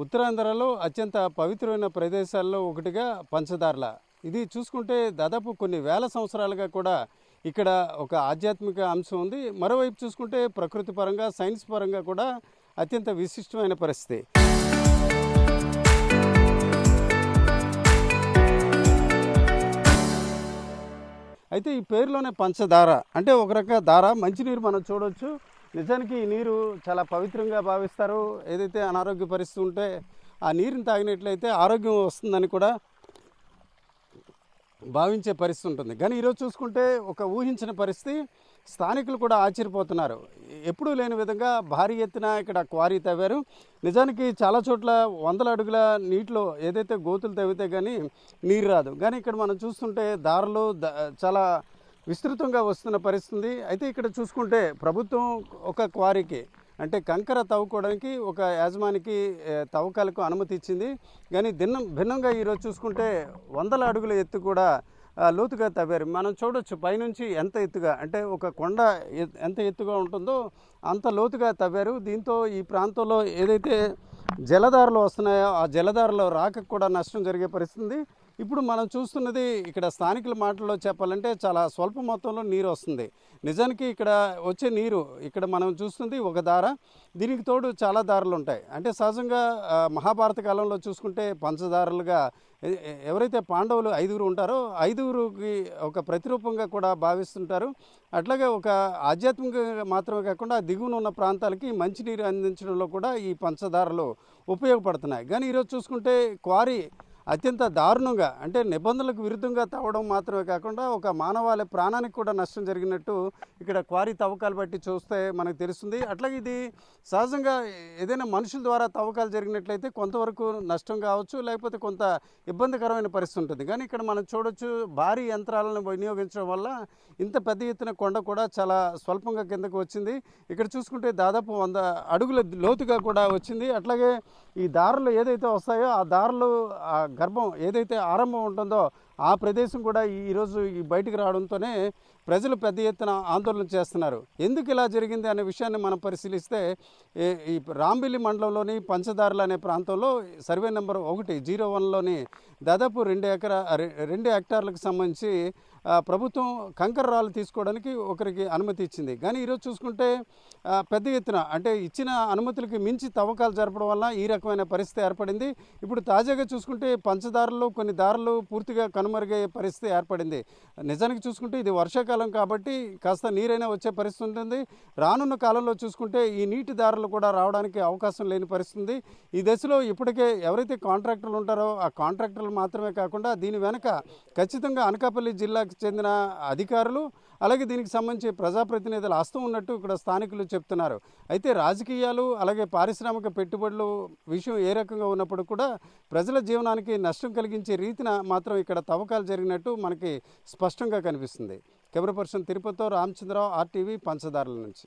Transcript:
ఉత్తరాంధ్రలో అత్యంత పవిత్రమైన ప్రదేశాల్లో ఒకటిగా పంచదార్ల. ఇది చూసుకుంటే దాదాపు కొన్ని వేల సంవత్సరాలుగా కూడా ఇక్కడ ఒక ఆధ్యాత్మిక అంశం ఉంది. మరోవైపు చూసుకుంటే ప్రకృతి పరంగా, సైన్స్ పరంగా కూడా అత్యంత విశిష్టమైన పరిస్థితి. అయితే ఈ పేరులోనే పంచదార అంటే ఒక రక దార మంచినీరు మనం చూడవచ్చు. నిజానికి ఈ నీరు చాలా పవిత్రంగా భావిస్తారు. ఏదైతే అనారోగ్య పరిస్థితి ఉంటే ఆ నీరుని తాగినట్లయితే ఆరోగ్యం వస్తుందని కూడా భావించే పరిస్థితి ఉంటుంది. కానీ ఈరోజు చూసుకుంటే ఒక ఊహించిన పరిస్థితి, స్థానికులు కూడా ఆశ్చర్యపోతున్నారు. ఎప్పుడూ లేని విధంగా భారీ ఎత్తున ఇక్కడ క్వారీ తవ్వారు. నిజానికి చాలా చోట్ల వందల అడుగుల నీటిలో ఏదైతే గోతులు తవ్వితే కానీ నీరు రాదు. కానీ ఇక్కడ మనం చూస్తుంటే దారులు చాలా విస్తృతంగా వస్తున్న పరిస్థితి. అయితే ఇక్కడ చూసుకుంటే ప్రభుత్వం ఒక క్వారీకి అంటే కంకర తవ్వుకోవడానికి ఒక యాజమానికి తవ్వకాలకు అనుమతి ఇచ్చింది. కానీ భిన్నంగా ఈరోజు చూసుకుంటే వందల అడుగుల ఎత్తు కూడా లోతుగా తవ్వారు. మనం చూడొచ్చు పైనుంచి ఎంత ఎత్తుగా, అంటే ఒక కొండ ఎంత ఎత్తుగా ఉంటుందో అంత లోతుగా తవ్వారు. దీంతో ఈ ప్రాంతంలో ఏదైతే జలధారలు వస్తున్నాయో ఆ జలధారలో రాక కూడా నష్టం జరిగే పరిస్థితి. ఇప్పుడు మనం చూస్తున్నది ఇక్కడ స్థానికుల మాటల్లో చెప్పాలంటే చాలా స్వల్ప మొత్తంలో నీరు వస్తుంది. నిజానికి ఇక్కడ వచ్చే నీరు ఇక్కడ మనం చూస్తుంది ఒక దార, దీనికి తోడు చాలా దారులు ఉంటాయి. అంటే సహజంగా మహాభారత కాలంలో చూసుకుంటే పంచదారులుగా ఎవరైతే పాండవులు 5గురు ఉంటారో 5గురుకి ఒక ప్రతిరూపంగా కూడా భావిస్తుంటారు. అట్లాగే ఒక ఆధ్యాత్మికంగా మాత్రమే కాకుండా దిగువన ఉన్న ప్రాంతాలకి మంచినీరు అందించడంలో కూడా ఈ పంచదారలు ఉపయోగపడుతున్నాయి. కానీ ఈరోజు చూసుకుంటే క్వారీ అత్యంత దారుణంగా, అంటే నిబంధనలకు విరుద్ధంగా తవ్వడం మాత్రమే కాకుండా ఒక మానవాళి ప్రాణానికి కూడా నష్టం జరిగినట్టు ఇక్కడ క్వారీ తవ్వకాలు బట్టి చూస్తే మనకు తెలుస్తుంది. అట్లాగే ఇది సహజంగా ఏదైనా మనుషుల ద్వారా తవ్వకాలు జరిగినట్లయితే కొంతవరకు నష్టం కావచ్చు, లేకపోతే కొంత ఇబ్బందికరమైన పరిస్థితి ఉంటుంది. కానీ ఇక్కడ మనం చూడొచ్చు భారీ యంత్రాలను వినియోగించడం వల్ల ఇంత పెద్ద ఎత్తున కొండ కూడా చాలా స్వల్పంగా కిందకు వచ్చింది. ఇక్కడ చూసుకుంటే దాదాపు 100 అడుగుల లోతుగా కూడా వచ్చింది. అట్లాగే ఈ దారులు ఏదైతే వస్తాయో ఆ దారులు గర్భం ఏదైతే ఆరంభం ఉంటుందో ఆ ప్రదేశం కూడా ఈరోజు ఈ బయటికి రావడంతోనే ప్రజలు పెద్ద ఎత్తున ఆందోళన చేస్తున్నారు. ఎందుకు ఇలా జరిగింది అనే విషయాన్ని మనం పరిశీలిస్తే ఈ రాంబిల్లి మండలంలోని పంచదారులు అనే ప్రాంతంలో సర్వే నెంబర్ 101లోని దాదాపు 2 హెక్టార్లకు సంబంధించి ప్రభుత్వం కంకర రాళ్ళు తీసుకోవడానికి ఒకరికి అనుమతి ఇచ్చింది. కానీ ఈరోజు చూసుకుంటే పెద్ద ఎత్తున అంటే ఇచ్చిన అనుమతులకి మించి తవ్వకాలు జరపడం వల్ల ఈ రకమైన పరిస్థితి ఏర్పడింది. ఇప్పుడు తాజాగా చూసుకుంటే పంచదారులు కొన్ని దారులు పూర్తిగా కనుమరుగయ్యే పరిస్థితి ఏర్పడింది. నిజానికి చూసుకుంటే ఇది వర్షాకాలం కాబట్టి కాస్త నీరైనా వచ్చే పరిస్థితి ఉంటుంది. రానున్న కాలంలో చూసుకుంటే ఈ నీటి దారులు కూడా రావడానికి అవకాశం లేని పరిస్థితి. ఈ దశలో ఇప్పటికే ఎవరైతే కాంట్రాక్టర్లు ఉంటారో ఆ కాంట్రాక్టర్లు మాత్రమే కాకుండా దీని వెనక ఖచ్చితంగా అనకాపల్లి జిల్లాకు చెందిన అధికారులు అలాగే దీనికి సంబంధించి ప్రజాప్రతినిధుల హస్తం ఉన్నట్టు ఇక్కడ స్థానికులు చెప్తున్నారు. అయితే రాజకీయాలు అలాగే పారిశ్రామిక పెట్టుబడులు విషయం ఏ రకంగా ఉన్నప్పుడు కూడా ప్రజల జీవనానికి నష్టం కలిగించే రీతిన మాత్రం ఇక్కడ తవ్వకాలు జరిగినట్టు మనకి స్పష్టంగా కనిపిస్తుంది. Camera person తిరుపతితో Ramachandra Rao, RTV, Panchadarula నుంచి.